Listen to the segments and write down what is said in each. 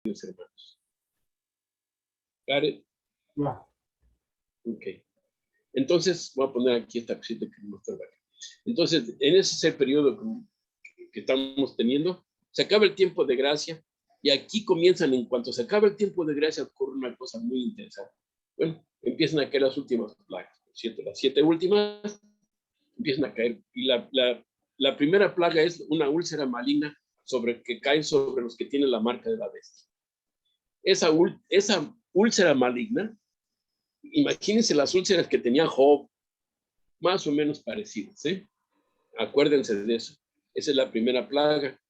hermanos. Got it? Yeah. Ok. Entonces, voy a poner aquí esta cosita que no está acá. Entonces, en ese periodo que estamos teniendo, se acaba el tiempo de gracia y aquí comienzan, en cuanto se acaba el tiempo de gracia, ocurre una cosa muy interesante. Bueno, empiezan a caer las últimas plagas, ¿cierto? Las 7 últimas empiezan a caer y la primera plaga es una úlcera maligna que cae sobre los que tienen la marca de la bestia. Esa úlcera maligna, imagínense las úlceras que tenía Job, más o menos parecidas, ¿eh? Acuérdense de eso. Esa es la primera plaga.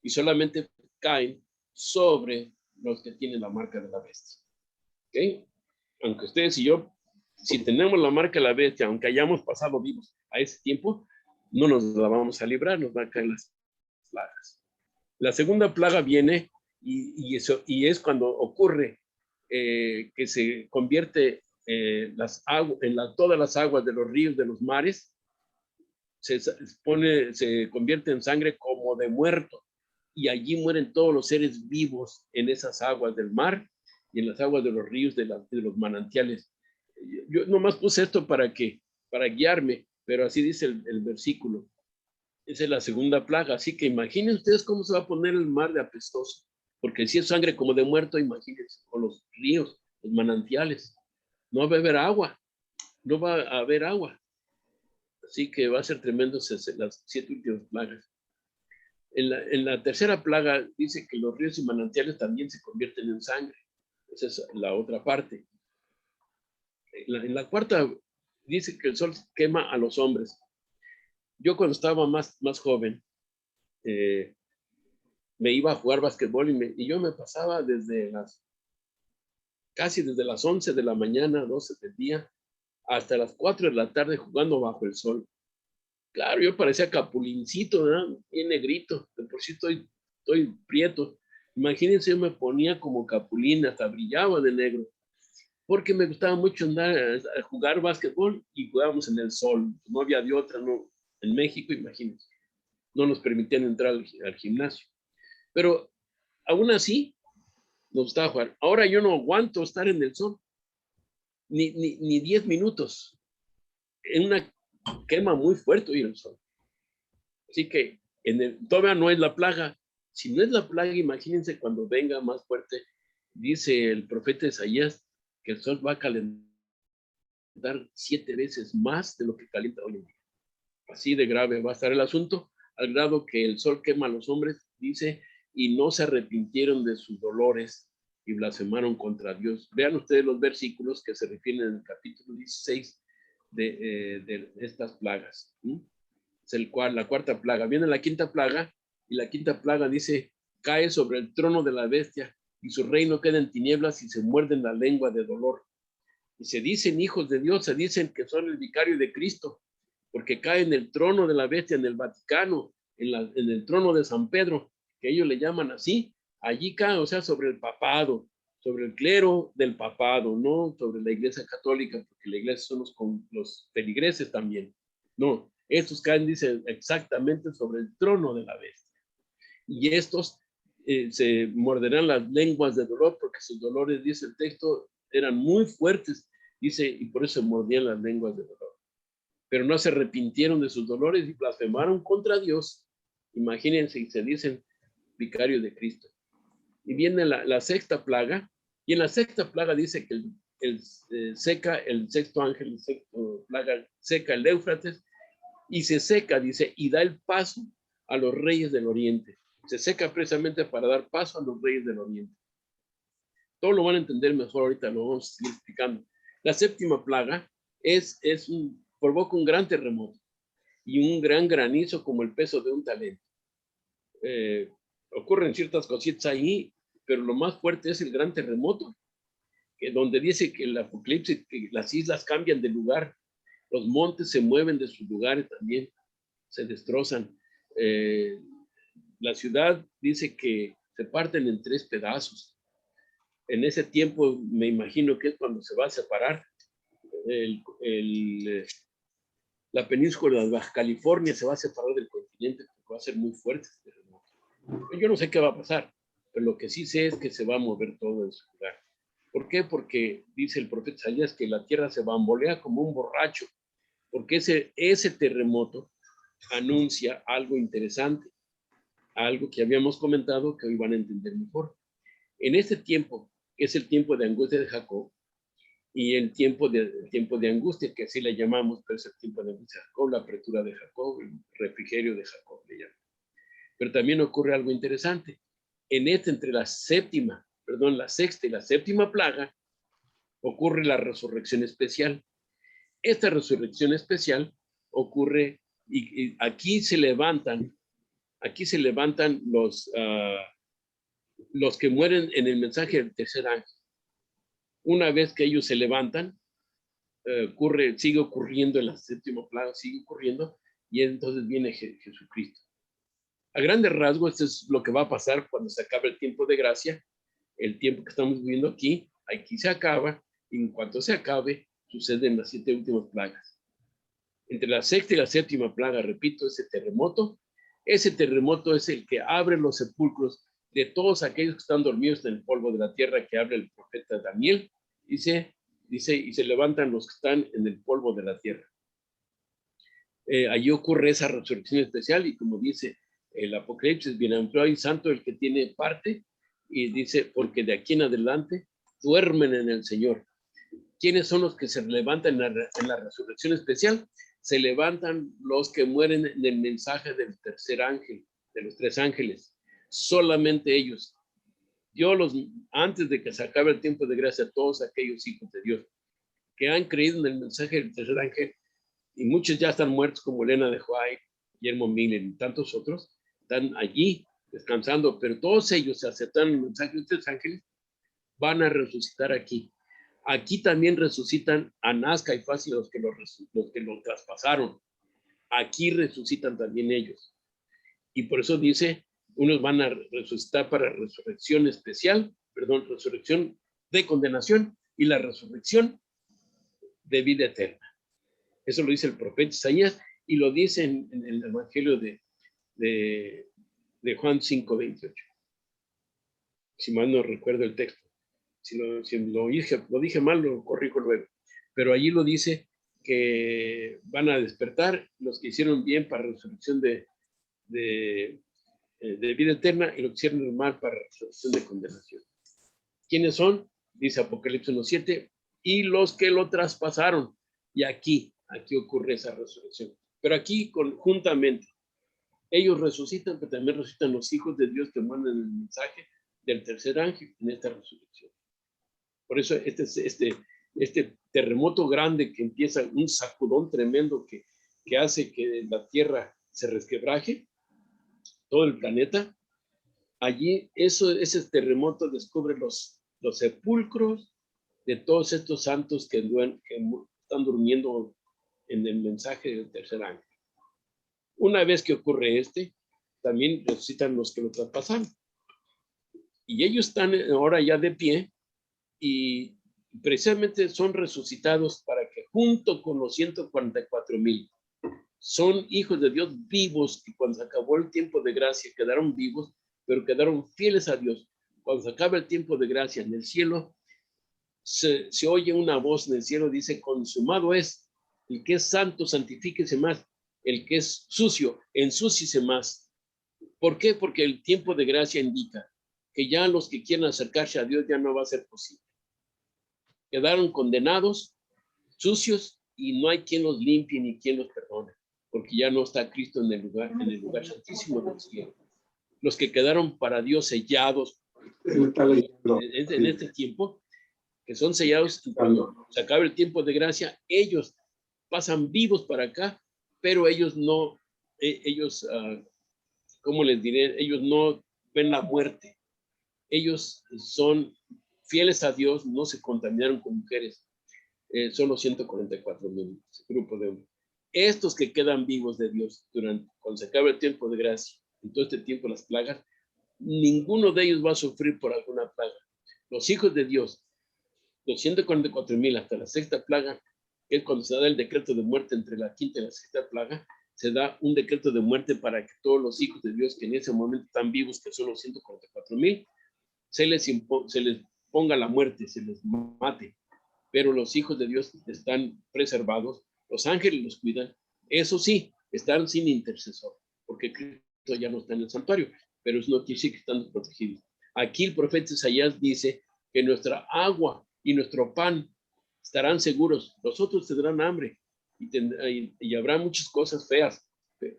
Y solamente caen sobre los que tienen la marca de la bestia. ¿Ok? Aunque ustedes y yo, si tenemos la marca de la bestia, aunque hayamos pasado vivos a ese tiempo, no nos la vamos a librar, nos van a caer las plagas. La segunda plaga viene y es cuando ocurre que se convierte todas las aguas de los ríos, de los mares, se convierte en sangre como de muerto. Y allí mueren todos los seres vivos en esas aguas del mar y en las aguas de los ríos, de los manantiales. Yo nomás puse esto para guiarme, pero así dice el versículo. Esa es la segunda plaga, así que imaginen ustedes cómo se va a poner el mar de apestoso, porque si es sangre como de muerto, imagínense, con los ríos, los manantiales. No va a haber agua, no va a haber agua. Así que va a ser tremendo las 7 últimas plagas. En la tercera plaga dice que los ríos y manantiales también se convierten en sangre. Esa es la otra parte. En la cuarta dice que el sol quema a los hombres. Yo cuando estaba más joven, me iba a jugar básquetbol y yo me pasaba casi desde las 11 de la mañana, 12 del día, hasta las 4 de la tarde jugando bajo el sol. Claro, yo parecía capulincito, ¿verdad? Bien negrito, de por sí estoy prieto. Imagínense, yo me ponía como capulín, hasta brillaba de negro, porque me gustaba mucho andar a jugar básquetbol y jugábamos en el sol. No había de otra, no. En México, imagínense, no nos permitían entrar al gimnasio. Pero aún así, nos gustaba jugar. Ahora yo no aguanto estar en el sol, ni 10 minutos. En una quema muy fuerte hoy el sol. Así que todavía no es la plaga. Si no es la plaga, imagínense cuando venga más fuerte. Dice el profeta Isaías que el sol va a calentar 7 veces más de lo que calienta hoy en día. Así de grave va a estar el asunto, al grado que el sol quema a los hombres, dice, y no se arrepintieron de sus dolores y blasfemaron contra Dios. Vean ustedes los versículos que se refieren en el capítulo 16 de estas plagas. Es la cuarta plaga. Viene la quinta plaga, y la quinta plaga dice, cae sobre el trono de la bestia, y su reino queda en tinieblas y se muerden la lengua de dolor. Y se dicen hijos de Dios, se dicen que son el vicario de Cristo, porque cae en el trono de la bestia, en el Vaticano, en el trono de San Pedro, que ellos le llaman así. Allí cae, o sea, sobre el papado, sobre el clero del papado, no sobre la iglesia católica, porque la iglesia son los feligreses también. No, estos caen, dice, exactamente sobre el trono de la bestia. Y estos se morderán las lenguas de dolor, porque sus dolores, dice el texto, eran muy fuertes, dice, y por eso se mordían las lenguas de dolor. Pero no se arrepintieron de sus dolores y blasfemaron contra Dios. Imagínense, y se dicen vicario de Cristo. Y viene la sexta plaga, y en la sexta plaga dice que el sexto ángel, el sexto plaga, seca el Éufrates, y se seca, dice, y da el paso a los reyes del oriente. Se seca precisamente para dar paso a los reyes del oriente. Todo lo van a entender mejor ahorita, lo vamos a seguir explicando. La séptima plaga provoca un gran terremoto y un gran granizo como el peso de un talento. Ocurren ciertas cositas ahí, pero lo más fuerte es el gran terremoto, donde dice que el Apocalipsis, que las islas cambian de lugar, los montes se mueven de sus lugares también, se destrozan. La ciudad dice que se parten en 3 pedazos. En ese tiempo me imagino que es cuando se va a separar la península de Baja California, se va a separar del continente, porque va a ser muy fuerte este terremoto. Yo no sé qué va a pasar, pero lo que sí sé es que se va a mover todo en su lugar. ¿Por qué? Porque dice el profeta Isaías que la tierra se bambolea como un borracho, porque ese terremoto anuncia algo interesante, algo que habíamos comentado que hoy van a entender mejor. En este tiempo, que es el tiempo de angustia de Jacob, y el tiempo de angustia, que así le llamamos, pero es el tiempo de angustia de Jacob, la apertura de Jacob, el refrigerio de Jacob, le llaman. Pero también ocurre algo interesante. Entre la sexta y la séptima plaga, ocurre la resurrección especial. Esta resurrección especial ocurre y aquí se levantan los que mueren en el mensaje del tercer ángel. Una vez que ellos se levantan, sigue ocurriendo en la séptima plaga, sigue ocurriendo, y entonces viene Jesucristo. A grandes rasgos, esto es lo que va a pasar cuando se acabe el tiempo de gracia, el tiempo que estamos viviendo aquí se acaba, y en cuanto se acabe, suceden las 7 últimas plagas. Entre la sexta y la séptima plaga, repito, ese terremoto es el que abre los sepulcros de todos aquellos que están dormidos en el polvo de la tierra, que habla el profeta Daniel, dice, y se levantan los que están en el polvo de la tierra. Allí ocurre esa resurrección especial, y como dice el Apocalipsis, bienaventurado y santo el que tiene parte, y dice, porque de aquí en adelante duermen en el Señor. ¿Quiénes son los que se levantan en la resurrección especial? Se levantan los que mueren en el mensaje del tercer ángel, de los 3 ángeles. Solamente ellos. Antes de que se acabe el tiempo de gracia, todos aquellos hijos de Dios que han creído en el mensaje del tercer ángel, y muchos ya están muertos, como Elena de White, Guillermo Miller y tantos otros, están allí descansando, pero todos ellos se aceptan el mensaje de los 3 ángeles, van a resucitar aquí. Aquí también resucitan Anás, Caifás y los que los traspasaron. Aquí resucitan también ellos. Y por eso dice, unos van a resucitar para resurrección de condenación, y la resurrección de vida eterna. Eso lo dice el profeta Isaías, y lo dice en el Evangelio de Juan 5:28. Si mal no recuerdo el texto. Si lo dije mal, lo corrijo luego. Pero allí lo dice que van a despertar los que hicieron bien para resurrección de vida eterna, y los que hicieron mal para resurrección de condenación. ¿Quiénes son? Dice Apocalipsis 1:7, y los que lo traspasaron. Y aquí ocurre esa resurrección. Pero aquí conjuntamente, ellos resucitan, pero también resucitan los hijos de Dios que mandan el mensaje del tercer ángel en esta resurrección. Por eso este terremoto grande, que empieza un sacudón tremendo que hace que la tierra se resquebraje, todo el planeta, allí ese terremoto descubre los sepulcros de todos estos santos que están durmiendo en el mensaje del tercer ángel. Una vez que ocurre también resucitan los que lo traspasaron. Y ellos están ahora ya de pie, y precisamente son resucitados para que junto con los 144,000 son hijos de Dios vivos, que cuando se acabó el tiempo de gracia quedaron vivos, pero quedaron fieles a Dios. Cuando se acaba el tiempo de gracia en el cielo, se oye una voz en el cielo, dice, consumado es. El que es santo, santifíquese más. El que es sucio, ensúciese más. ¿Por qué? Porque el tiempo de gracia indica que ya los que quieran acercarse a Dios ya no va a ser posible. Quedaron condenados, sucios, y no hay quien los limpie ni quien los perdone, porque ya no está Cristo en el lugar santísimo del cielo. Los que quedaron para Dios sellados en este tiempo, que son sellados, cuando se acabe el tiempo de gracia, ellos pasan vivos para acá, pero ellos no, ¿cómo les diré? Ellos no ven la muerte. Ellos son fieles a Dios, no se contaminaron con mujeres. Son los 144,000, ese grupo de hombres. Estos que quedan vivos de Dios cuando se acabe el tiempo de gracia, en todo este tiempo las plagas, ninguno de ellos va a sufrir por alguna plaga. Los hijos de Dios, los 144,000 hasta la sexta plaga, que es cuando se da el decreto de muerte entre la quinta y la sexta plaga, se da un decreto de muerte para que todos los hijos de Dios que en ese momento están vivos, que son los 144,000, se les ponga la muerte, se les mate, pero los hijos de Dios están preservados, los ángeles los cuidan, eso sí, están sin intercesor, porque Cristo ya no está en el santuario, pero eso no quiere decir que están protegidos. Aquí el profeta Isaías dice que nuestra agua y nuestro pan estarán seguros, los otros tendrán hambre y habrá muchas cosas feas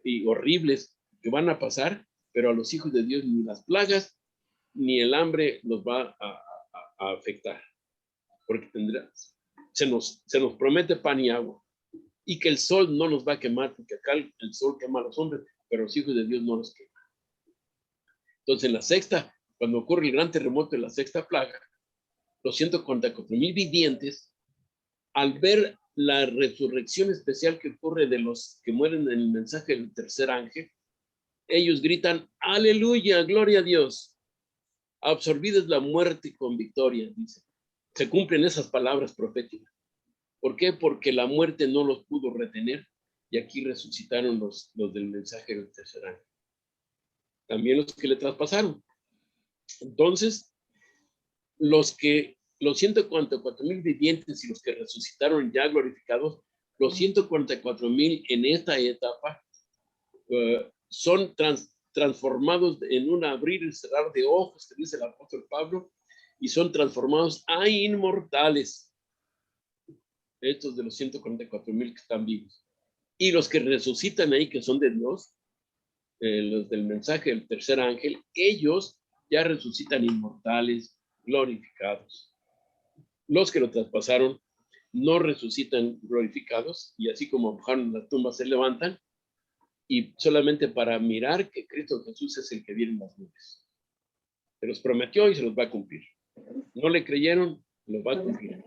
y horribles que van a pasar, pero a los hijos de Dios ni las plagas ni el hambre los va a afectar, porque se nos promete pan y agua, y que el sol no nos va a quemar, porque acá el sol quema a los hombres, pero los hijos de Dios no los quema. Entonces, en la sexta, cuando ocurre el gran terremoto de la sexta plaga, los 144,000 vivientes, al ver la resurrección especial que ocurre de los que mueren en el mensaje del tercer ángel, ellos gritan, aleluya, gloria a Dios. Absorbida es la muerte con victoria, dice. Se cumplen esas palabras proféticas. ¿Por qué? Porque la muerte no los pudo retener y aquí resucitaron los del mensaje del tercer ángel. También los que le traspasaron. Entonces, los 144,000 vivientes y los que resucitaron ya glorificados, los 144,000 en esta etapa son transformados en un abrir y cerrar de ojos, que dice el apóstol Pablo, y son transformados a inmortales. Estos de los 144,000 que están vivos. Y los que resucitan ahí, que son de Dios, los del mensaje del tercer ángel, ellos ya resucitan inmortales, glorificados. Los que lo traspasaron no resucitan glorificados, y así como bajaron las tumbas se levantan, y solamente para mirar que Cristo Jesús es el que viene en las nubes. Se los prometió y se los va a cumplir. No le creyeron, los va a cumplir.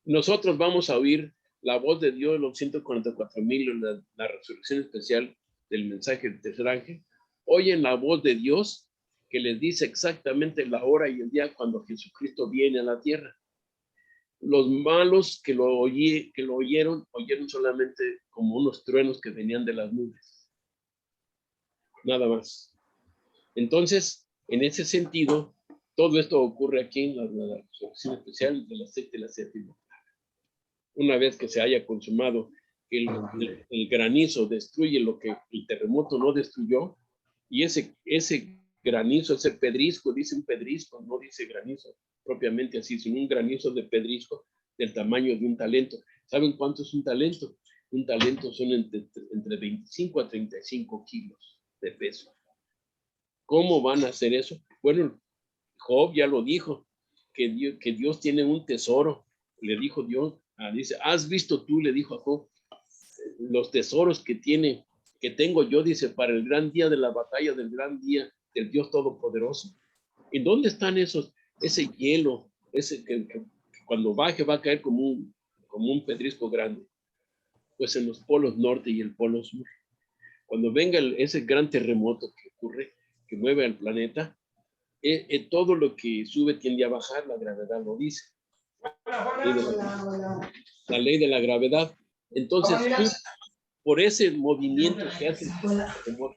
Nosotros vamos a oír la voz de Dios, los 144,000, la resurrección especial del mensaje del tercer ángel. Oyen la voz de Dios que les dice exactamente la hora y el día cuando Jesucristo viene a la tierra. Los malos que lo oyeron solamente como unos truenos que venían de las nubes. Nada más. Entonces, en ese sentido, todo esto ocurre aquí en la resurrección especial de la sexta y la séptima. Una vez que se haya consumado, que el granizo destruye lo que el terremoto no destruyó, y ese granizo, ese pedrisco, dice un pedrisco, no dice granizo propiamente así, sino un granizo de pedrisco del tamaño de un talento. ¿Saben cuánto es un talento? Un talento son entre 25 a 35 kilos de peso. ¿Cómo van a hacer eso? Bueno, Job ya lo dijo, que Dios tiene un tesoro. Le dijo Dios, dice, ¿has visto tú? Le dijo a Job, los tesoros que tengo yo, dice, para el gran día de la batalla, del gran día del Dios Todopoderoso. ¿Y dónde están ese hielo, ese que cuando baje va a caer como un pedrisco grande? Pues en los polos norte y el polo sur. Cuando venga ese gran terremoto que ocurre, que mueve al planeta, todo lo que sube tiende a bajar, la gravedad lo dice. La ley de la gravedad. Entonces, por ese movimiento que hace el terremoto,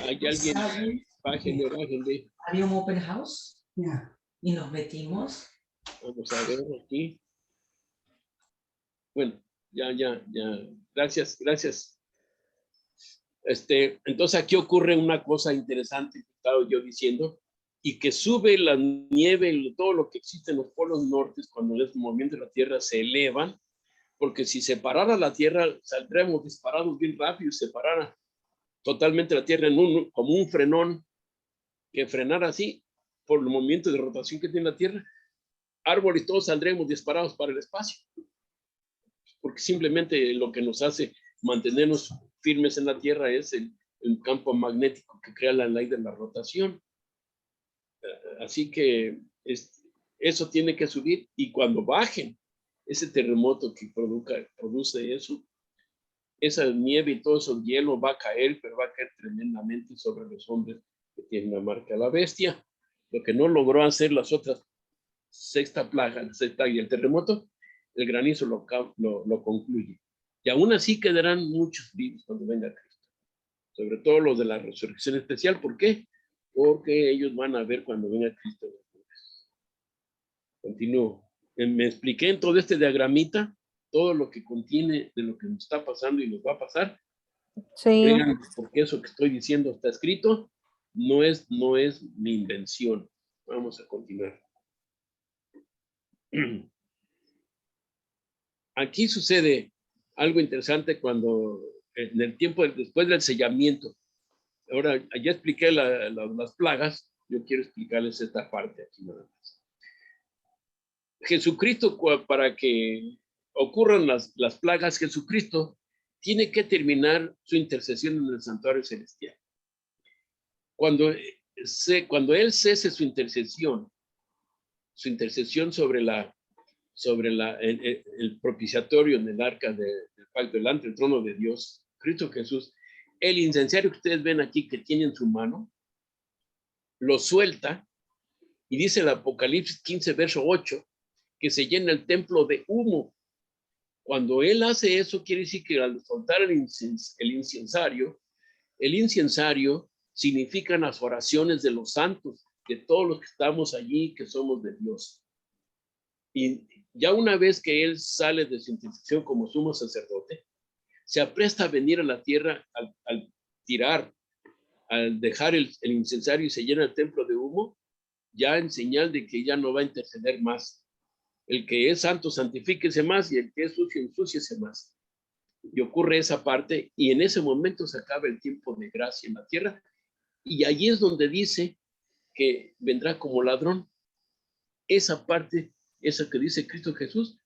hay alguien, bájenle. Había un open house y nos metimos. Vamos a ver aquí. Bueno, ya. Gracias. Entonces aquí ocurre una cosa interesante que estaba yo diciendo, y que sube la nieve, todo lo que existe en los polos nortes, cuando el movimiento de la Tierra se elevan, porque si se parara la Tierra, saldremos disparados bien rápido, y se parara totalmente la Tierra como un frenón, que frenara así, por el movimiento de rotación que tiene la Tierra, árboles todos saldremos disparados para el espacio, porque simplemente lo que nos hace mantenernos firmes en la Tierra es el campo magnético que crea la ley de la rotación. Así que eso tiene que subir, y cuando bajen ese terremoto que produce eso, esa nieve y todo eso hielo va a caer, pero va a caer tremendamente sobre los hombres que tienen la marca de la bestia. Lo que no logró hacer las otras sexta plaga, la sexta y el terremoto, el granizo lo concluye. Y aún así quedarán muchos vivos cuando venga Cristo. sobre todo los de la resurrección especial. ¿Por qué? Porque ellos van a ver cuando venga Cristo. Continúo. Me expliqué en todo este diagramita todo lo que contiene de lo que nos está pasando y nos va a pasar. Sí. Vean, porque eso que estoy diciendo está escrito, no es mi invención. Vamos a continuar. Aquí sucede algo interesante cuando en el tiempo después del sellamiento. Ahora, ya expliqué las plagas, yo quiero explicarles esta parte aquí nada más. Jesucristo, para que ocurran las plagas, Jesucristo tiene que terminar su intercesión en el santuario celestial. Cuando Él cese su intercesión sobre el propiciatorio en el arca del pacto, delante del trono de Dios, Cristo Jesús, el incensario que ustedes ven aquí que tiene en su mano, lo suelta y dice el Apocalipsis 15, verso 8, que se llena el templo de humo. Cuando Él hace eso, quiere decir que al soltar el incensario significan las oraciones de los santos, de todos los que estamos allí, que somos de Dios. Y ya una vez que Él sale de su intercesión como sumo sacerdote, se apresta a venir a la tierra al dejar el incensario y se llena el templo de humo, ya en señal de que ya no va a interceder más. El que es santo, santifíquese más, y el que es sucio, ensúciese más. Y ocurre esa parte, y en ese momento se acaba el tiempo de gracia en la tierra, y allí es donde dice que vendrá como ladrón. Esa parte, esa que dice Cristo Jesús,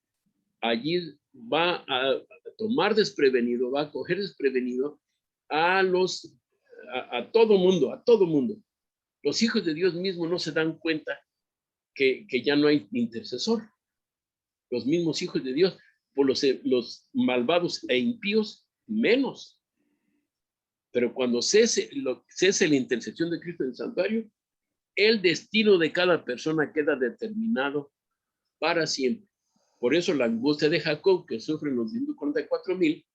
allí va a tomar desprevenido, va a coger desprevenido a todo mundo. Los hijos de Dios mismos no se dan cuenta que ya no hay intercesor. Los mismos hijos de Dios, por los malvados e impíos, menos. Pero cuando cese la intercesión de Cristo en el santuario, el destino de cada persona queda determinado para siempre. Por eso la angustia de Jacob, que sufren los 144,000,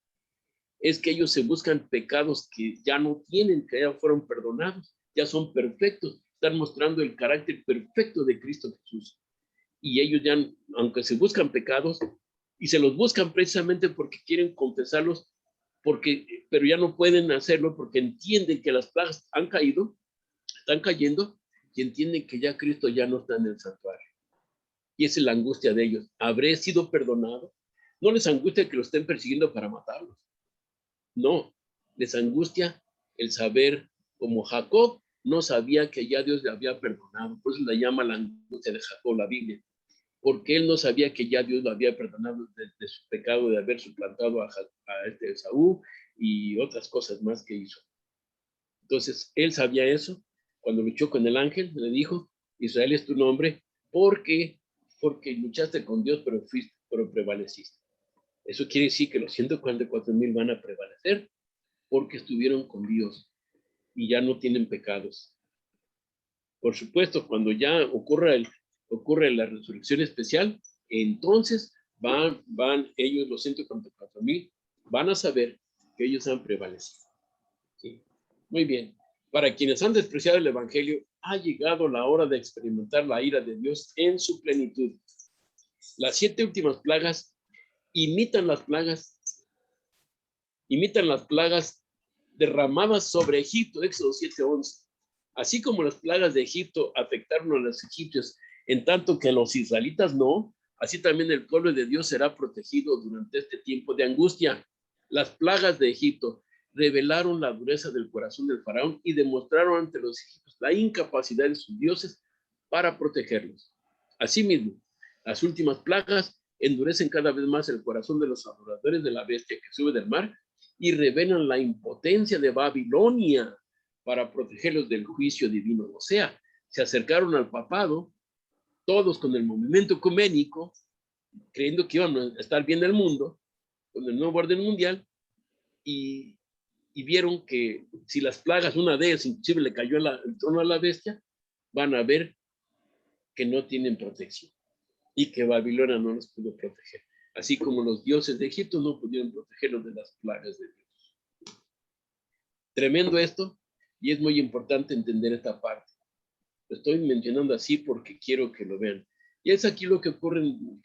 es que ellos se buscan pecados que ya no tienen, que ya fueron perdonados, ya son perfectos, están mostrando el carácter perfecto de Cristo Jesús. Y ellos ya, aunque se buscan pecados, y se los buscan precisamente porque quieren confesarlos, pero ya no pueden hacerlo porque entienden que las plagas están cayendo, y entienden que ya Cristo ya no está en el santuario. Y esa es la angustia de ellos. ¿Habré sido perdonado? No les angustia que lo estén persiguiendo para matarlos. No, les angustia el saber, como Jacob no sabía que ya Dios le había perdonado. Por eso la llama la angustia de Jacob la Biblia. Porque él no sabía que ya Dios lo había perdonado de su pecado de haber suplantado a Esaú y otras cosas más que hizo. Entonces, él sabía eso. Cuando luchó con el ángel, le dijo, Israel es tu nombre, porque luchaste con Dios, pero prevaleciste. Eso quiere decir que los 144,000 van a prevalecer porque estuvieron con Dios y ya no tienen pecados. Por supuesto, cuando ya ocurre la resurrección especial, entonces van ellos, los 144,000, van a saber que ellos han prevalecido. ¿Sí? Muy bien. Para quienes han despreciado el evangelio, ha llegado la hora de experimentar la ira de Dios en su plenitud. Las 7 últimas plagas imitan las plagas derramadas sobre Egipto, Éxodo 7:11. Así como las plagas de Egipto afectaron a los egipcios, en tanto que a los israelitas no, así también el pueblo de Dios será protegido durante este tiempo de angustia. Las plagas de Egipto revelaron la dureza del corazón del faraón y demostraron ante los egipcios la incapacidad de sus dioses para protegerlos. Asimismo, las últimas plagas endurecen cada vez más el corazón de los adoradores de la bestia que sube del mar y revelan la impotencia de Babilonia para protegerlos del juicio divino. O sea, se acercaron al papado, todos con el movimiento ecuménico, creyendo que iban a estar bien el mundo, con el nuevo orden mundial, y vieron que si las plagas, una de ellas inclusive le cayó el trono a la bestia, van a ver que no tienen protección y que Babilonia no los pudo proteger. Así como los dioses de Egipto no pudieron protegerlos de las plagas de Dios. Tremendo esto, y es muy importante entender esta parte. Lo estoy mencionando así porque quiero que lo vean. Y es aquí lo que ocurre en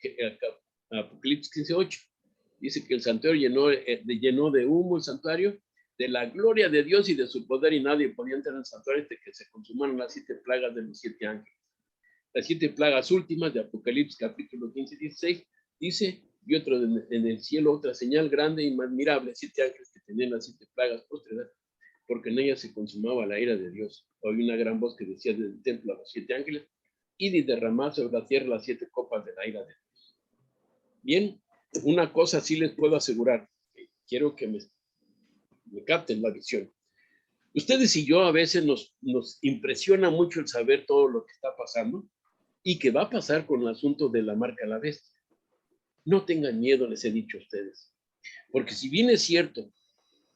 Apocalipsis 15:8. Dice que el santuario llenó de humo el santuario, de la gloria de Dios y de su poder, y nadie podía entrar en el santuario hasta que se consumaron las 7 plagas de los 7 ángeles. Las 7 plagas últimas de Apocalipsis capítulo 15-16 dice, y otro en el cielo otra señal grande y admirable, 7 ángeles que tenían las 7 plagas postreras, porque en ellas se consumaba la ira de Dios. Oí una gran voz que decía desde el templo a los 7 ángeles, id y derramad sobre la tierra las 7 copas de la ira de Dios. Bien, una cosa sí les puedo asegurar, quiero que me capten la visión. Ustedes y yo a veces nos impresiona mucho el saber todo lo que está pasando y que va a pasar con el asunto de la marca de la bestia. No tengan miedo, les he dicho a ustedes, porque si bien es cierto,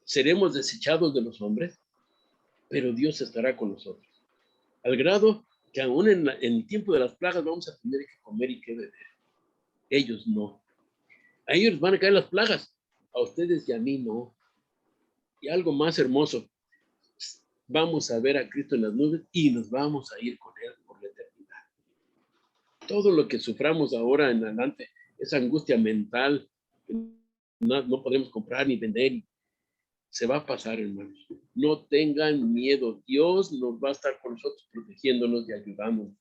seremos desechados de los hombres, pero Dios estará con nosotros, al grado que aún en el tiempo de las plagas vamos a tener que comer y que beber. Ellos no. A ellos van a caer las plagas, a ustedes y a mí no. Y algo más hermoso, vamos a ver a Cristo en las nubes y nos vamos a ir con Él por la eternidad. Todo lo que suframos ahora en adelante, esa angustia mental, que no podemos comprar ni vender, se va a pasar, hermanos. No tengan miedo, Dios nos va a estar con nosotros protegiéndonos y ayudándonos.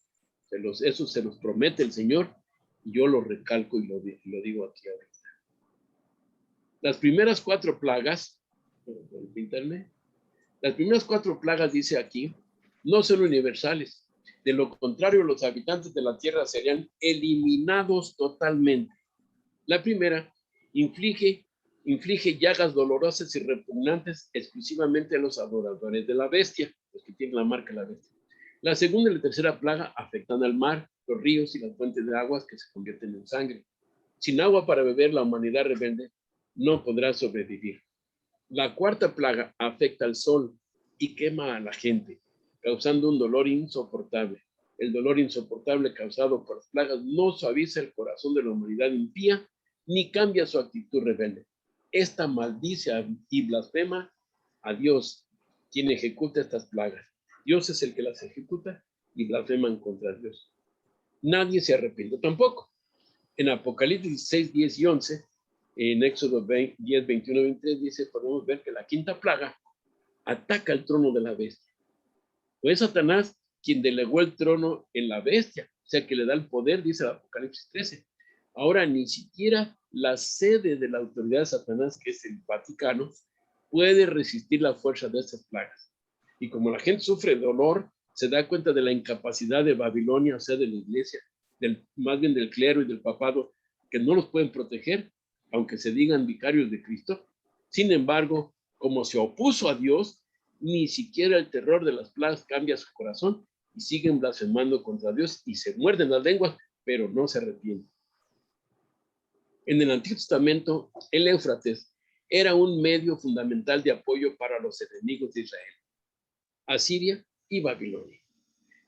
Eso se los promete el Señor, y yo lo recalco y lo digo aquí ahorita. Las primeras 4 plagas, las primeras 4 plagas, dice aquí, no son universales. De lo contrario, los habitantes de la tierra serían eliminados totalmente. La primera inflige llagas dolorosas y repugnantes exclusivamente a los adoradores de la bestia, los que tienen la marca de la bestia. La segunda y la tercera plaga afectan al mar, los ríos y las fuentes de aguas que se convierten en sangre. Sin agua para beber, la humanidad rebelde no podrá sobrevivir. La cuarta plaga afecta al sol y quema a la gente, causando un dolor insoportable. El dolor insoportable causado por las plagas no suaviza el corazón de la humanidad impía ni cambia su actitud rebelde. Esta maldice y blasfema a Dios, quien ejecuta estas plagas. Dios es el que las ejecuta y blasfeman contra Dios. Nadie se arrepiente tampoco. En Apocalipsis 6, 10 y 11, en Éxodo 10, 21 y 23 dice, podemos ver que la quinta plaga ataca el trono de la bestia. Fue Satanás quien delegó el trono en la bestia, o sea que le da el poder, dice el Apocalipsis 13. Ahora ni siquiera la sede de la autoridad de Satanás, que es el Vaticano, puede resistir la fuerza de estas plagas. Y como la gente sufre dolor, se da cuenta de la incapacidad de Babilonia, o sea, de la iglesia, más bien del clero y del papado, que no los pueden proteger, aunque se digan vicarios de Cristo. Sin embargo, como se opuso a Dios, ni siquiera el terror de las plagas cambia su corazón y siguen blasfemando contra Dios y se muerden las lenguas, pero no se arrepienten. En el Antiguo Testamento, el Éufrates era un medio fundamental de apoyo para los enemigos de Israel, Asiria y Babilonia.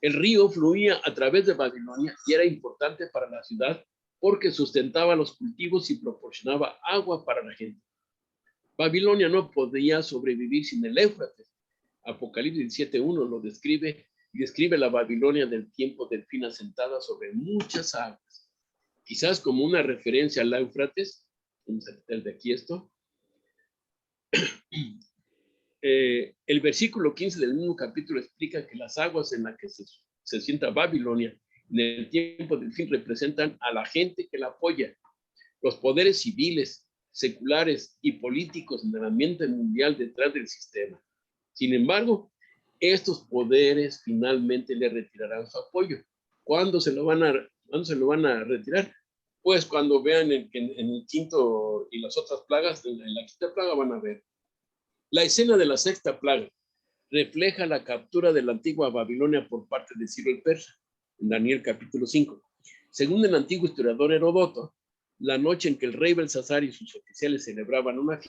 El río fluía a través de Babilonia y era importante para la ciudad porque sustentaba los cultivos y proporcionaba agua para la gente. Babilonia no podía sobrevivir sin el Éufrates. Apocalipsis 17:1 lo describe y describe la Babilonia del tiempo del fin asentada sobre muchas aguas. Quizás como una referencia al Éufrates, vamos a quitar de aquí esto. El versículo 15 del mismo capítulo explica que las aguas en las que se sienta Babilonia en el tiempo del fin representan a la gente que la apoya, los poderes civiles, seculares y políticos en el ambiente mundial detrás del sistema. Sin embargo, estos poderes finalmente le retirarán su apoyo. ¿Cuándo se lo van a retirar? Pues cuando vean en el quinto y las otras plagas, en la quinta plaga van a ver. La escena de la sexta plaga refleja la captura de la antigua Babilonia por parte de Ciro el Persa, en Daniel capítulo 5. Según el antiguo historiador Heródoto, la noche en que el rey Belsasar y sus oficiales celebraban una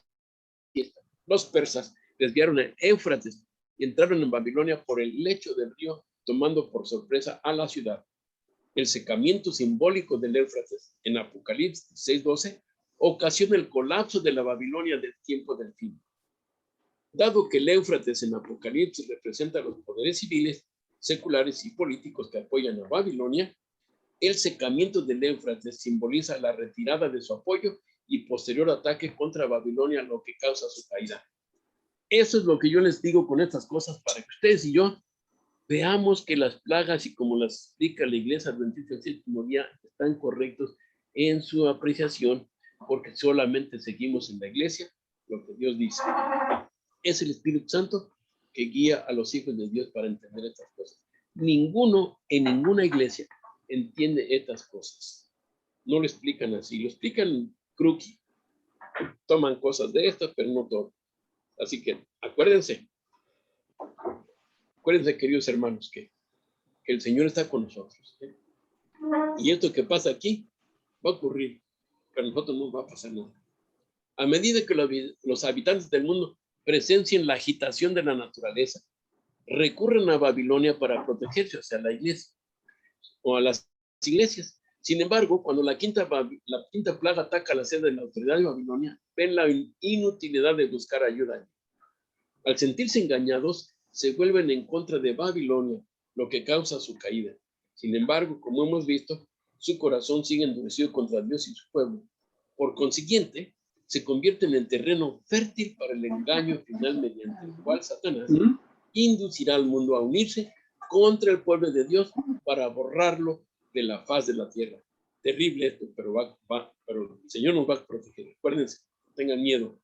fiesta, los persas desviaron el Éufrates y entraron en Babilonia por el lecho del río, tomando por sorpresa a la ciudad. El secamiento simbólico del Éufrates en Apocalipsis 6:12 ocasiona el colapso de la Babilonia del tiempo del fin. Dado que el Éufrates en Apocalipsis representa los poderes civiles, seculares y políticos que apoyan a Babilonia, el secamiento del Éufrates simboliza la retirada de su apoyo y posterior ataque contra Babilonia, lo que causa su caída. Eso es lo que yo les digo con estas cosas, para que ustedes y yo veamos que las plagas, y como las explica la Iglesia Adventista del Séptimo Día, están correctos en su apreciación, porque solamente seguimos en la Iglesia lo que Dios dice. Es el Espíritu Santo que guía a los hijos de Dios para entender estas cosas. Ninguno en ninguna iglesia entiende estas cosas. No lo explican así, lo explican cruqui. Toman cosas de estas, pero no todo. Así que acuérdense, queridos hermanos, que el Señor está con nosotros. Y esto que pasa aquí va a ocurrir, pero a nosotros no va a pasar nada. A medida que los habitantes del mundo presencien la agitación de la naturaleza, recurren a Babilonia para protegerse, o sea, a la iglesia o a las iglesias. Sin embargo, cuando la quinta plaga ataca la sede de la autoridad de Babilonia, ven la inutilidad de buscar ayuda. Al sentirse engañados, se vuelven en contra de Babilonia, lo que causa su caída. Sin embargo, como hemos visto, su corazón sigue endurecido contra Dios y su pueblo. Por consiguiente, se convierten en terreno fértil para el engaño final, mediante el cual Satanás inducirá al mundo a unirse contra el pueblo de Dios para borrarlo de la faz de la tierra. Terrible esto, pero el Señor nos va a proteger. Acuérdense, no tengan miedo.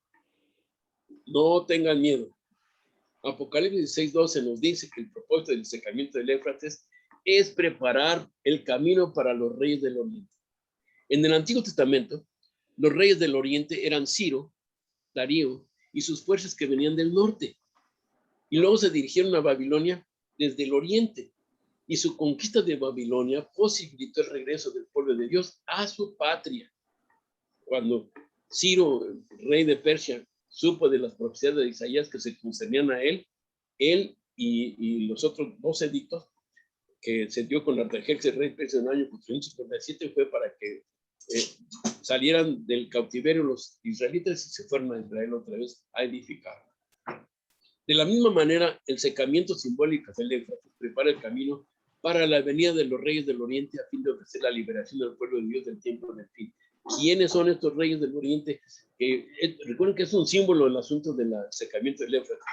No tengan miedo. Apocalipsis 6:12 nos dice que el propósito del secamiento del Éufrates es preparar el camino para los reyes del oriente. En el Antiguo Testamento, los reyes del oriente eran Ciro, Darío y sus fuerzas que venían del norte. Y luego se dirigieron a Babilonia desde el oriente. Y su conquista de Babilonia posibilitó el regreso del pueblo de Dios a su patria. Cuando Ciro, el rey de Persia, supo de las profecías de Isaías que se concernían a él y los otros 2 edictos que se dio con Artajerjes, rey persa en el año 457, fue para que salieran del cautiverio los israelitas y se fueran a Israel otra vez a edificar. De la misma manera, el secamiento simbólico del Éufrates prepara el camino para la venida de los reyes del oriente a fin de ofrecer la liberación del pueblo de Dios del tiempo del fin. ¿Quiénes son estos reyes del oriente? Recuerden que es un símbolo del asunto del secamiento del Éufrates.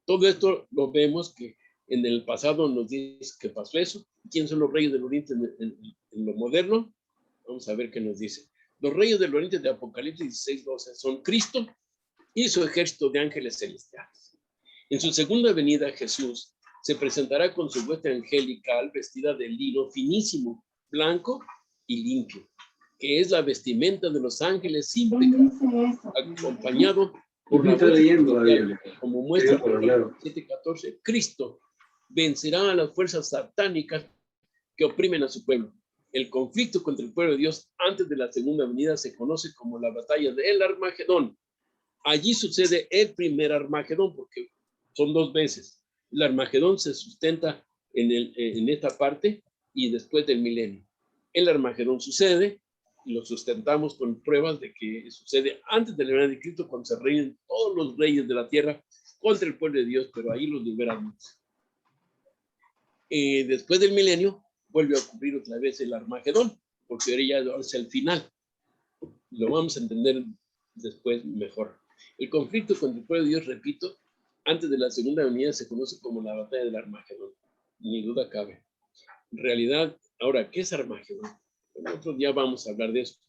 Todo esto lo vemos que en el pasado nos dice que pasó eso. ¿Quiénes son los reyes del oriente en lo moderno? Vamos a ver qué nos dice. Los reyes del oriente de Apocalipsis 16:12 son Cristo y su ejército de ángeles celestiales. En su segunda venida, Jesús se presentará con su hueste angelical vestida de lino finísimo, blanco y limpio, que es la vestimenta de los ángeles sin pecado, acompañado por la voz, como muestra 7:14. Cristo vencerá a las fuerzas satánicas que oprimen a su pueblo. El conflicto contra el pueblo de Dios antes de la segunda venida se conoce como la batalla del Armagedón. Allí sucede el primer Armagedón, porque son 2 veces. El Armagedón se sustenta en esta parte y después del milenio. El Armagedón sucede y lo sustentamos con pruebas de que sucede antes de la venida de Cristo, cuando se reinen todos los reyes de la tierra contra el pueblo de Dios, pero ahí los liberamos. Después del milenio vuelve a ocurrir otra vez el Armagedón, porque ahora ya es el final. Lo vamos a entender después mejor. El conflicto contra el pueblo de Dios, repito, antes de la segunda venida se conoce como la batalla del Armagedón. Ni duda cabe. En realidad, ahora, ¿qué es Armagedón? Nosotros ya vamos a hablar de eso.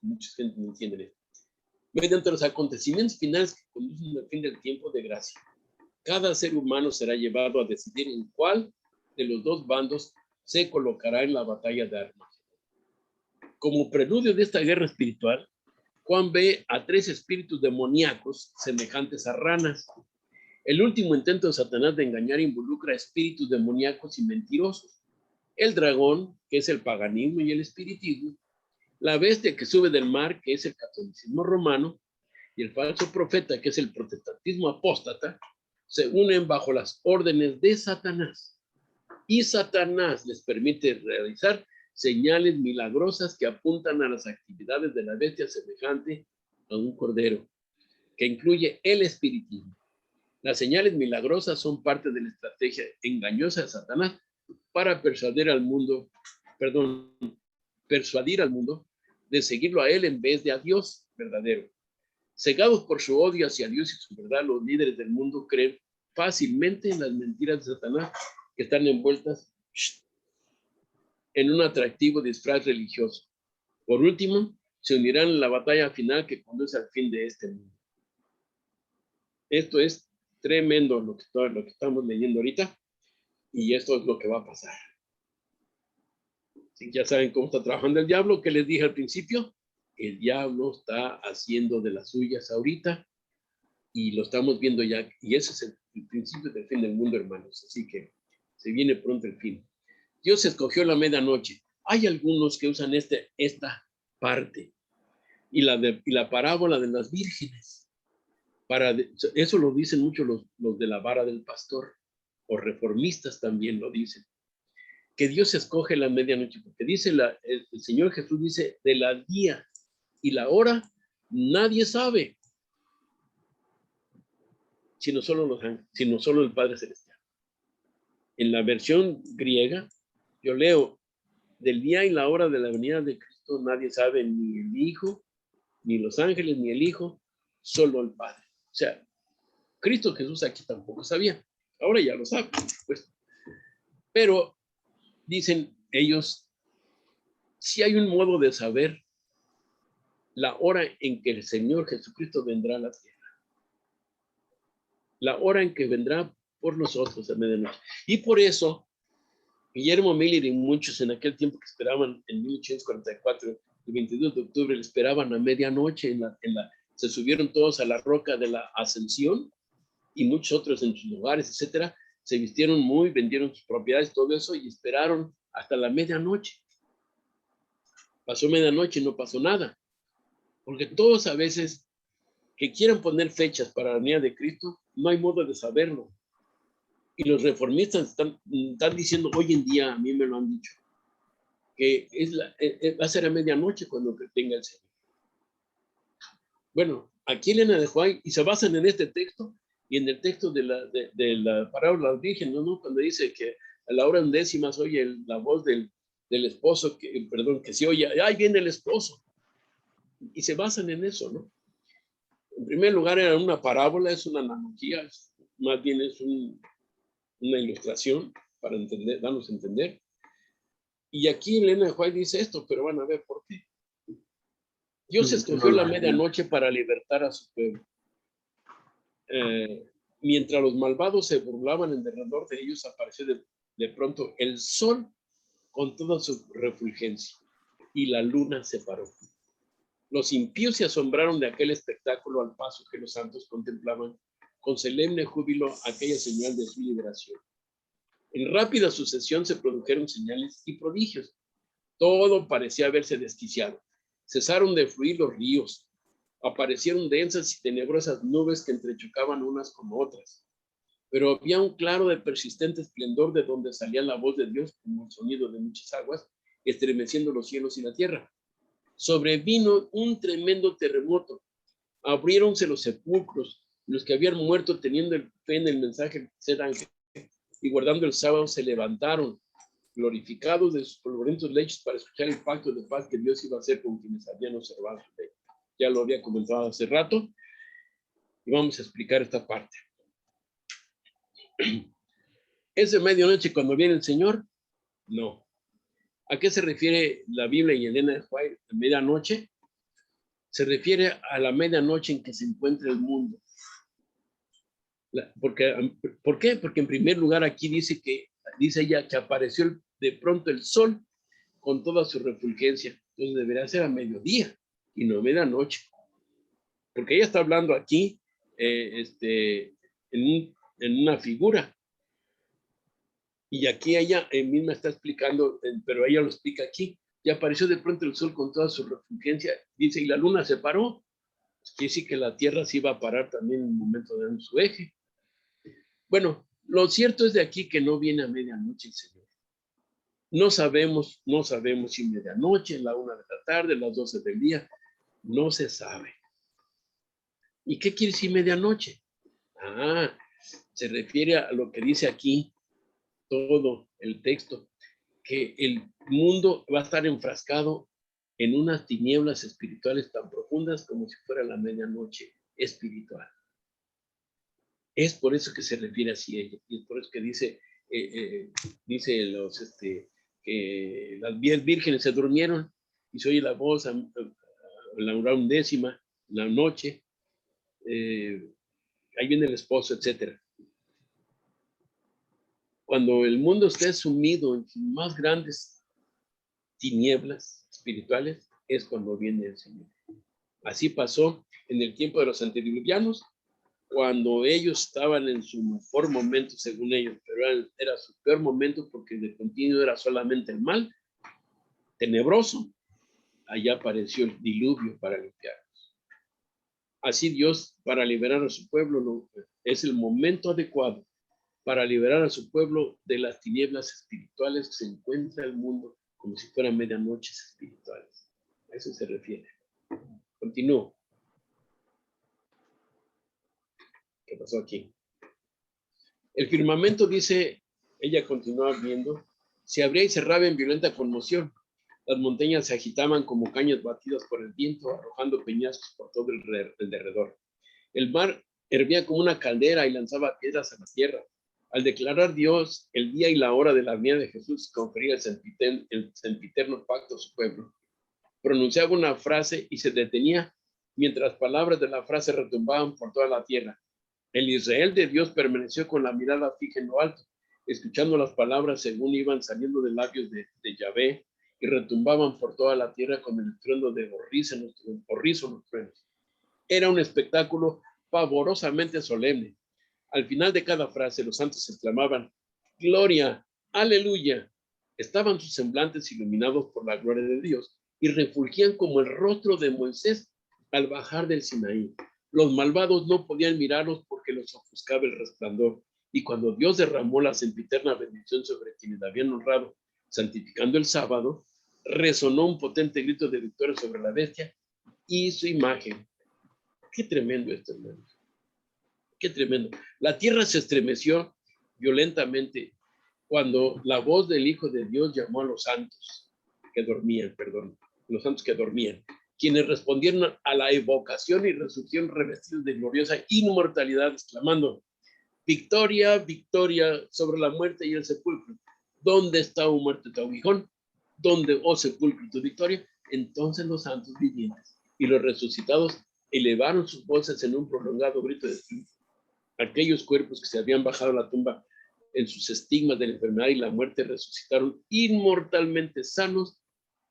Mucha gente no entiende esto. Mediante los acontecimientos finales que conducen al fin del tiempo de gracia, cada ser humano será llevado a decidir en cuál de los 2 bandos se colocará en la batalla de Armagedón. Como preludio de esta guerra espiritual, Juan ve a 3 espíritus demoníacos semejantes a ranas. El último intento de Satanás de engañar involucra a espíritus demoníacos y mentirosos. El dragón, que es el paganismo y el espiritismo, la bestia que sube del mar, que es el catolicismo romano, y el falso profeta, que es el protestantismo apóstata, se unen bajo las órdenes de Satanás. Y Satanás les permite realizar señales milagrosas que apuntan a las actividades de la bestia semejante a un cordero, que incluye el espiritismo. Las señales milagrosas son parte de la estrategia engañosa de Satanás para persuadir al mundo de seguirlo a él en vez de a Dios verdadero. Cegados por su odio hacia Dios y su verdad, los líderes del mundo creen fácilmente en las mentiras de Satanás que están envueltas en un atractivo disfraz religioso. Por último, se unirán en la batalla final que conduce al fin de este mundo. Esto es tremendo lo que estamos leyendo ahorita, y esto es lo que va a pasar. Si ya saben cómo está trabajando el diablo, que les dije al principio, el diablo está haciendo de las suyas ahorita, y lo estamos viendo ya, y ese es el principio del fin del mundo, hermanos. Así que se viene pronto el fin. Dios escogió la medianoche. Hay algunos que usan esta parte y la parábola de las vírgenes. Eso lo dicen mucho los de la vara del pastor, o reformistas también lo dicen, que Dios escoge la medianoche, porque dice el Señor Jesús dice, de la día y la hora nadie sabe, sino solo el Padre Celestial. En la versión griega, yo leo, del día y la hora de la venida de Cristo nadie sabe, ni el Hijo, ni los ángeles, ni el Hijo, solo el Padre. O sea, Cristo Jesús aquí tampoco sabía. Ahora ya lo sabe, pues. Pero dicen ellos, si hay un modo de saber la hora en que el Señor Jesucristo vendrá a la tierra. La hora en que vendrá por nosotros a medianoche. Y por eso, Guillermo Miller y muchos en aquel tiempo que esperaban en 1844, el 22 de octubre, le esperaban a medianoche. Se subieron todos a la roca de la Ascensión y muchos otros en sus lugares, etcétera. Se vistieron vendieron sus propiedades, todo eso, y esperaron hasta la medianoche. Pasó medianoche y no pasó nada. Porque todos a veces que quieran poner fechas para la venida de Cristo, no hay modo de saberlo. Y los reformistas están diciendo, hoy en día, a mí me lo han dicho, que va a ser a medianoche cuando tenga el Señor. Bueno, aquí Elena de White, y se basan en este texto y en el texto de la parábola del virgen, ¿no? Cuando dice que a la hora 11 se oye la voz del esposo, que se oye, ¡ay, viene el esposo! Y se basan en eso, ¿no? En primer lugar, era una parábola, es una analogía, más bien es una ilustración para darnos a entender. Y aquí Elena de White dice esto, pero van a ver por qué. Dios escogió la medianoche para libertar a su pueblo. Mientras los malvados se burlaban en derredor de ellos, apareció de pronto el sol con toda su refulgencia y la luna se paró. Los impíos se asombraron de aquel espectáculo al paso que los santos contemplaban con solemne júbilo aquella señal de su liberación. En rápida sucesión se produjeron señales y prodigios. Todo parecía haberse desquiciado. Cesaron de fluir los ríos. Aparecieron densas y tenebrosas nubes que entrechocaban unas con otras. Pero había un claro de persistente esplendor de donde salía la voz de Dios como el sonido de muchas aguas, estremeciendo los cielos y la tierra. Sobrevino un tremendo terremoto. Abriéronse los sepulcros. Los que habían muerto teniendo fe en el mensaje de ser ángel y guardando el sábado se levantaron, glorificados de sus polvorientos lechos para escuchar el pacto de paz que Dios iba a hacer con quienes habían observado su ley. Ya lo había comentado hace rato y vamos a explicar esta parte. ¿Es de medianoche cuando viene el Señor? No. ¿A qué se refiere la Biblia y Elena de White de medianoche? Se refiere a la medianoche en que se encuentra el mundo. ¿Por qué? Porque en primer lugar aquí dice ella que apareció de pronto el sol con toda su refulgencia. Entonces debería ser a mediodía y no a medianoche. Porque ella está hablando aquí en una figura. Y aquí ella misma está explicando, pero ella lo explica aquí. Y apareció de pronto el sol con toda su refulgencia. Dice, y la luna se paró. Quiere decir que la Tierra se iba a parar también en el momento de su eje. Bueno, lo cierto es de aquí que no viene a medianoche el Señor. No sabemos si medianoche, la 1 de la tarde, las 12 del día. No se sabe. ¿Y qué quiere decir medianoche? se refiere a lo que dice aquí todo el texto, que el mundo va a estar enfrascado en unas tinieblas espirituales tan profundas como si fuera la medianoche espiritual. Es por eso que se refiere así a ella, y es por eso que dice que las 10 vírgenes se durmieron y se oye la voz a la hora 11ª, la noche, ahí viene el esposo, etcétera. Cuando el mundo esté sumido en sus más grandes tinieblas espirituales, es cuando viene el Señor. Así pasó en el tiempo de los antediluvianos, cuando ellos estaban en su mejor momento, según ellos, pero era su peor momento porque de continuo era solamente el mal, tenebroso. Allá apareció el diluvio para limpiarlos. Así Dios, para liberar a su pueblo, es el momento adecuado para liberar a su pueblo de las tinieblas espirituales que se encuentra el mundo como si fueran medianoches espirituales. A eso se refiere. Continúo. ¿Qué pasó aquí? El firmamento, dice, ella continúa viendo, se abría y cerraba en violenta conmoción. Las montañas se agitaban como cañas batidas por el viento, arrojando peñascos por todo el derredor. El mar hervía como una caldera y lanzaba piedras a la tierra. Al declarar Dios el día y la hora de la venida de Jesús, confería el sempiterno pacto a su pueblo. Pronunciaba una frase y se detenía mientras palabras de la frase retumbaban por toda la tierra. El Israel de Dios permaneció con la mirada fija en lo alto, escuchando las palabras según iban saliendo de labios de Yahvé y retumbaban por toda la tierra con el trueno de horrísonos truenos. Era un espectáculo pavorosamente solemne. Al final de cada frase, los santos exclamaban, gloria, aleluya. Estaban sus semblantes iluminados por la gloria de Dios y refulgían como el rostro de Moisés al bajar del Sinaí. Los malvados no podían mirarlos porque los ofuscaba el resplandor. Y cuando Dios derramó la sempiterna bendición sobre quienes habían honrado, santificando el sábado, resonó un potente grito de victoria sobre la bestia y su imagen. Qué tremendo esto, hermano. Qué tremendo. La tierra se estremeció violentamente cuando la voz del Hijo de Dios llamó a los santos que dormían, quienes respondieron a la evocación y resurrección revestidos de gloriosa inmortalidad, exclamando, victoria, victoria sobre la muerte y el sepulcro. ¿Dónde está, oh muerte, tu aguijón? ¿Dónde, oh sepulcro, tu victoria? Entonces los santos vivientes y los resucitados elevaron sus voces en un prolongado grito de triunfo. Aquellos cuerpos que se habían bajado a la tumba en sus estigmas de la enfermedad y la muerte resucitaron inmortalmente sanos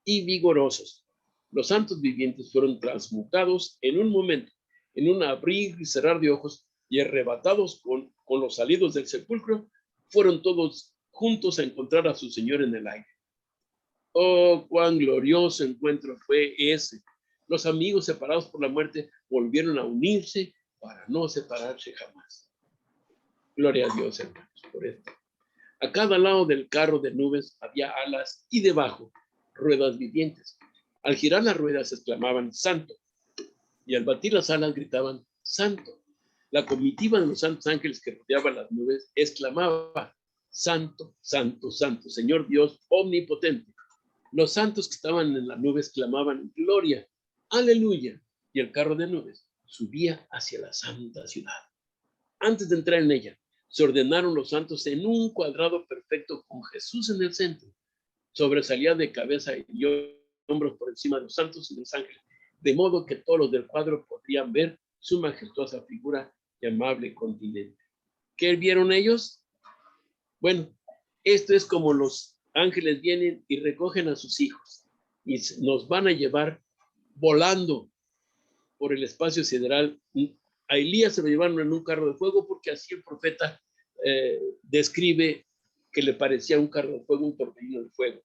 y vigorosos. Los santos vivientes fueron transmutados en un momento, en un abrir y cerrar de ojos, y arrebatados con los salidos del sepulcro, fueron todos juntos a encontrar a su Señor en el aire. Oh, cuán glorioso encuentro fue ese. Los amigos separados por la muerte volvieron a unirse para no separarse jamás. Gloria a Dios, hermanos, por esto. A cada lado del carro de nubes había alas y debajo ruedas vivientes. Al girar las ruedas exclamaban, santo, y al batir las alas gritaban, santo. La comitiva de los santos ángeles que rodeaban las nubes exclamaba, santo, santo, santo, Señor Dios omnipotente. Los santos que estaban en las nubes clamaban, gloria, aleluya, y el carro de nubes subía hacia la santa ciudad. Antes de entrar en ella, se ordenaron los santos en un cuadrado perfecto con Jesús en el centro. Sobresalía de cabeza y hombros por encima de los santos y los ángeles, de modo que todos los del cuadro podrían ver su majestuosa figura y amable continente. ¿Qué vieron ellos? Bueno, esto es como los ángeles vienen y recogen a sus hijos y nos van a llevar volando por el espacio sideral. A Elías se lo llevaron en un carro de fuego porque así el profeta describe que le parecía un carro de fuego, un torbellino de fuego.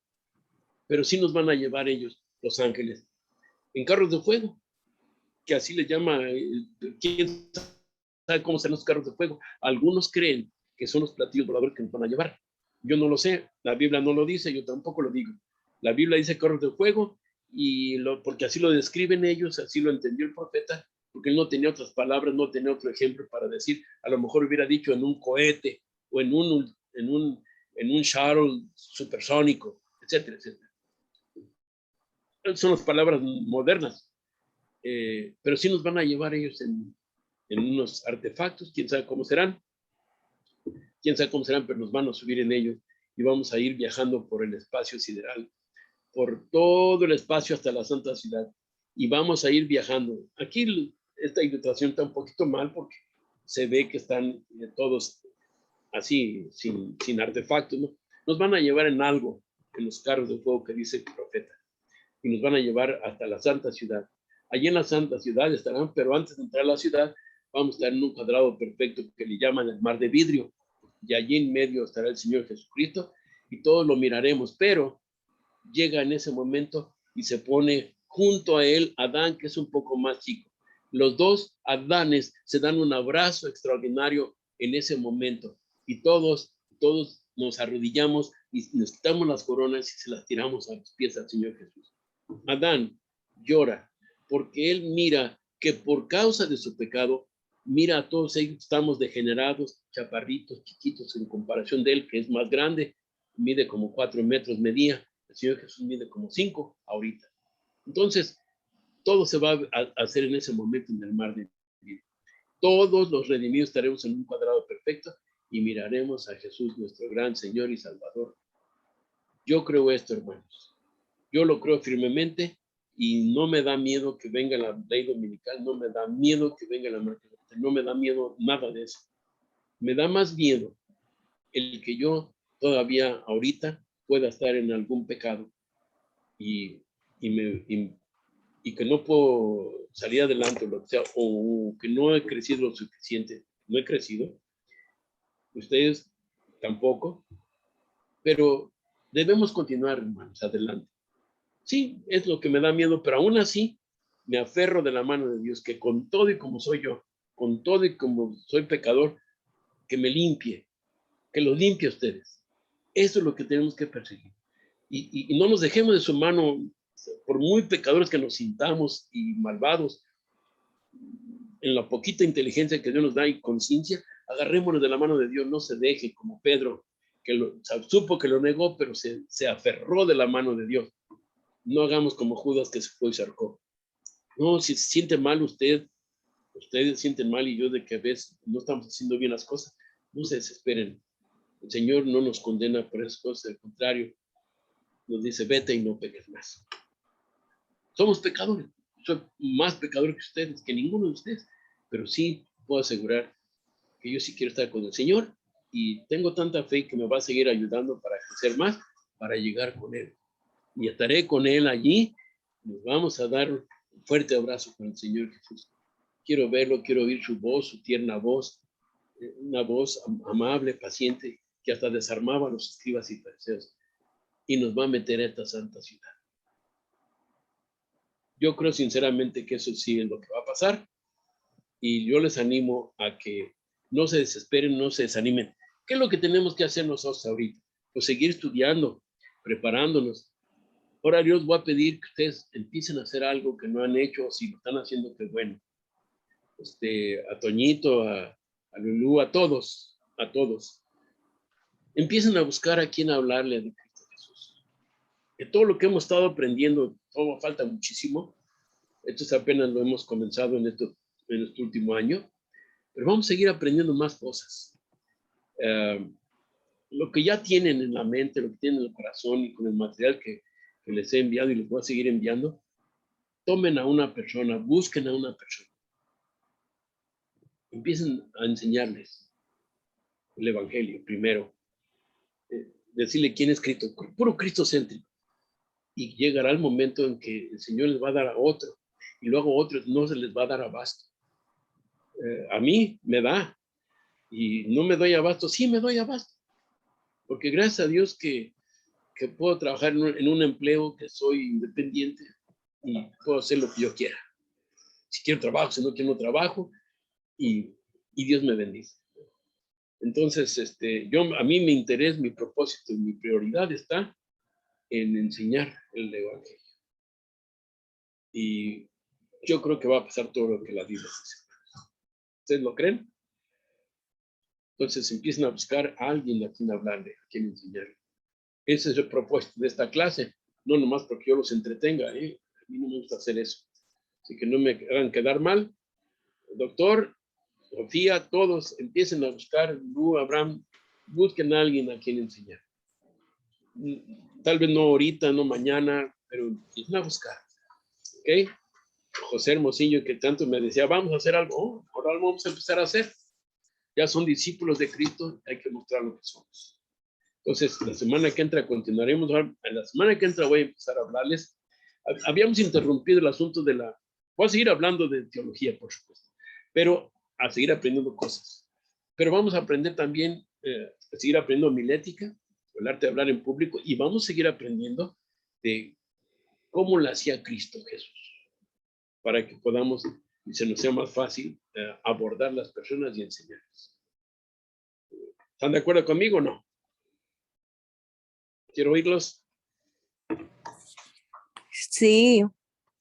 Pero sí nos van a llevar ellos, los ángeles, en carros de fuego, que así le llama, quién sabe cómo serán los carros de fuego. Algunos creen que son los platillos voladores que nos van a llevar. Yo no lo sé, la Biblia no lo dice, yo tampoco lo digo. La Biblia dice carros de fuego, porque así lo describen ellos, así lo entendió el profeta, porque él no tenía otras palabras, no tenía otro ejemplo para decir. A lo mejor hubiera dicho en un cohete o en un shuttle supersónico, etcétera, etcétera. Son las palabras modernas, pero sí nos van a llevar ellos en unos artefactos, quién sabe cómo serán, pero nos van a subir en ellos y vamos a ir viajando por el espacio sideral, por todo el espacio hasta la Santa Ciudad, y vamos a ir viajando. Aquí esta ilustración está un poquito mal porque se ve que están todos así, sin artefactos, ¿no? Nos van a llevar en algo, en los carros de fuego que dice el profeta, y nos van a llevar hasta la Santa Ciudad. Allí en la Santa Ciudad estarán, pero antes de entrar a la ciudad, vamos a estar en un cuadrado perfecto que le llaman el mar de vidrio, y allí en medio estará el Señor Jesucristo, y todos lo miraremos, pero llega en ese momento y se pone junto a él Adán, que es un poco más chico. Los dos Adanes se dan un abrazo extraordinario en ese momento, y todos nos arrodillamos y nos quitamos las coronas y se las tiramos a los pies al Señor Jesús. Adán llora porque él mira que por causa de su pecado, mira a todos ellos, estamos degenerados, chaparritos, chiquitos en comparación de él, que es más grande, mide como 4 metros, medía. El Señor Jesús mide como 5 ahorita. Entonces, todo se va a hacer en ese momento en el mar de vida. Todos los redimidos estaremos en un cuadrado perfecto y miraremos a Jesús, nuestro gran Señor y Salvador. Yo creo esto, hermanos. Yo lo creo firmemente y no me da miedo que venga la ley dominical, no me da miedo que venga la muerte, no me da miedo nada de eso. Me da más miedo el que yo todavía ahorita pueda estar en algún pecado y que no puedo salir adelante, lo que sea, o que no he crecido lo suficiente. No he crecido, ustedes tampoco, pero debemos continuar, hermanos, adelante. Sí, es lo que me da miedo, pero aún así me aferro de la mano de Dios, que con todo y como soy yo, con todo y como soy pecador, que me limpie, que los limpie a ustedes. Eso es lo que tenemos que perseguir. Y no nos dejemos de su mano, por muy pecadores que nos sintamos y malvados, en la poquita inteligencia que Dios nos da y conciencia, agarrémonos de la mano de Dios, no se deje como Pedro, que supo que lo negó, pero se aferró de la mano de Dios. No hagamos como Judas, que se fue y se ahorcó. No, si se siente mal ustedes sienten mal y yo de que a veces no estamos haciendo bien las cosas, no se desesperen. El Señor no nos condena por esas cosas, al contrario, nos dice, vete y no peques más. Somos pecadores, soy más pecador que ustedes, que ninguno de ustedes, pero sí puedo asegurar que yo sí quiero estar con el Señor y tengo tanta fe que me va a seguir ayudando para crecer más, para llegar con Él. Y estaré con Él allí, nos vamos a dar un fuerte abrazo con el Señor Jesús. Quiero verlo, quiero oír su voz, su tierna voz, una voz amable, paciente, que hasta desarmaba a los escribas y fariseos, y nos va a meter a esta santa ciudad. Yo creo sinceramente que eso sí es lo que va a pasar, y yo les animo a que no se desesperen, no se desanimen. ¿Qué es lo que tenemos que hacer nosotros ahorita? Pues seguir estudiando, preparándonos. Ahora Dios va a pedir que ustedes empiecen a hacer algo que no han hecho, o si lo están haciendo, que bueno. A Toñito, a Lulú, a todos. Empiecen a buscar a quién hablarle de Cristo Jesús. Que todo lo que hemos estado aprendiendo, todo falta muchísimo. Esto apenas lo hemos comenzado en este último año, pero vamos a seguir aprendiendo más cosas. Lo que ya tienen en la mente, lo que tienen en el corazón y con el material que les he enviado y les voy a seguir enviando, tomen a una persona, busquen a una persona. Empiecen a enseñarles el Evangelio primero. Decirle quién es Cristo, puro cristocéntrico. Y llegará el momento en que el Señor les va a dar a otro, y luego a otros no se les va a dar abasto. A mí me da, y no me doy abasto, sí me doy abasto, porque gracias a Dios que puedo trabajar en un empleo, que soy independiente y puedo hacer lo que yo quiera. Si quiero trabajo, si no quiero no trabajo, y Dios me bendice. Entonces, a mí mi interés, mi propósito y mi prioridad está en enseñar el Evangelio. Y yo creo que va a pasar todo lo que la Biblia dice. ¿Ustedes lo creen? Entonces empiezan a buscar a alguien a quien hablarle, a quien enseñarle. Ese es el propósito de esta clase, no nomás porque yo los entretenga, ¿eh? A mí no me gusta hacer eso. Así que no me hagan quedar mal. Doctor, Sofía, todos empiecen a buscar, Lu, Abraham, busquen a alguien a quien enseñar. Tal vez no ahorita, no mañana, pero empiecen a buscar. ¿Ok? José Hermosillo, que tanto me decía, vamos a hacer algo, ahora lo vamos a empezar a hacer. Ya son discípulos de Cristo, hay que mostrar lo que somos. Entonces, la semana que entra continuaremos. En la semana que entra voy a empezar a hablarles. Habíamos interrumpido el asunto de la... Voy a seguir hablando de teología, por supuesto, pero a seguir aprendiendo cosas. Pero vamos a aprender también, a seguir aprendiendo homilética, el arte de hablar en público, y vamos a seguir aprendiendo de cómo lo hacía Cristo Jesús, para que podamos, y se nos sea más fácil, abordar las personas y enseñarles. ¿Están de acuerdo conmigo o no? Quiero oírlos. Sí.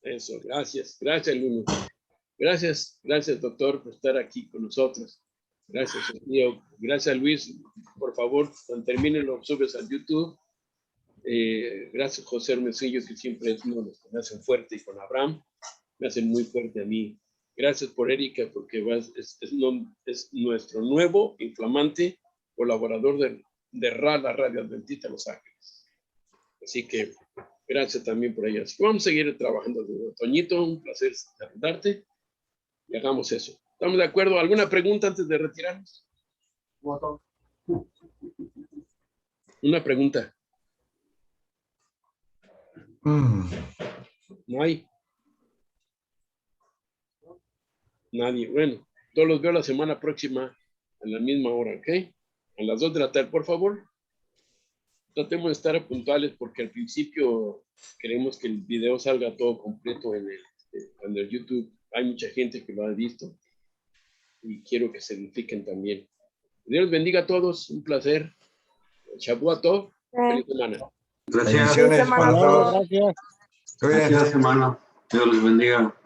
Eso, gracias. Gracias, Lulu. Gracias, doctor, por estar aquí con nosotros. Gracias, Sofía. Gracias, Luis. Por favor, cuando terminen lo subes a YouTube. Gracias, José Hermosillo, que siempre es uno de los que me hacen fuerte, y con Abraham me hacen muy fuerte a mí. Gracias por Erika, porque es nuestro nuevo y flamante colaborador de la Radio Adventista Los Ángeles. Así que gracias también por ella. Así que vamos a seguir trabajando. Toñito, un placer saludarte. Y hagamos eso. ¿Estamos de acuerdo? ¿Alguna pregunta antes de retirarnos? Una pregunta. No hay. Nadie. Bueno, todos los veo la semana próxima a la misma hora, ¿ok? A las 2 de la tarde, por favor. Tratemos de estar puntuales porque al principio queremos que el video salga todo completo en el YouTube. Hay mucha gente que lo ha visto y quiero que se edifiquen también. Dios los bendiga a todos. Un placer. Shavuot Tov. Feliz semana. Gracias. Feliz semana. Gracias, hermano. Dios les bendiga.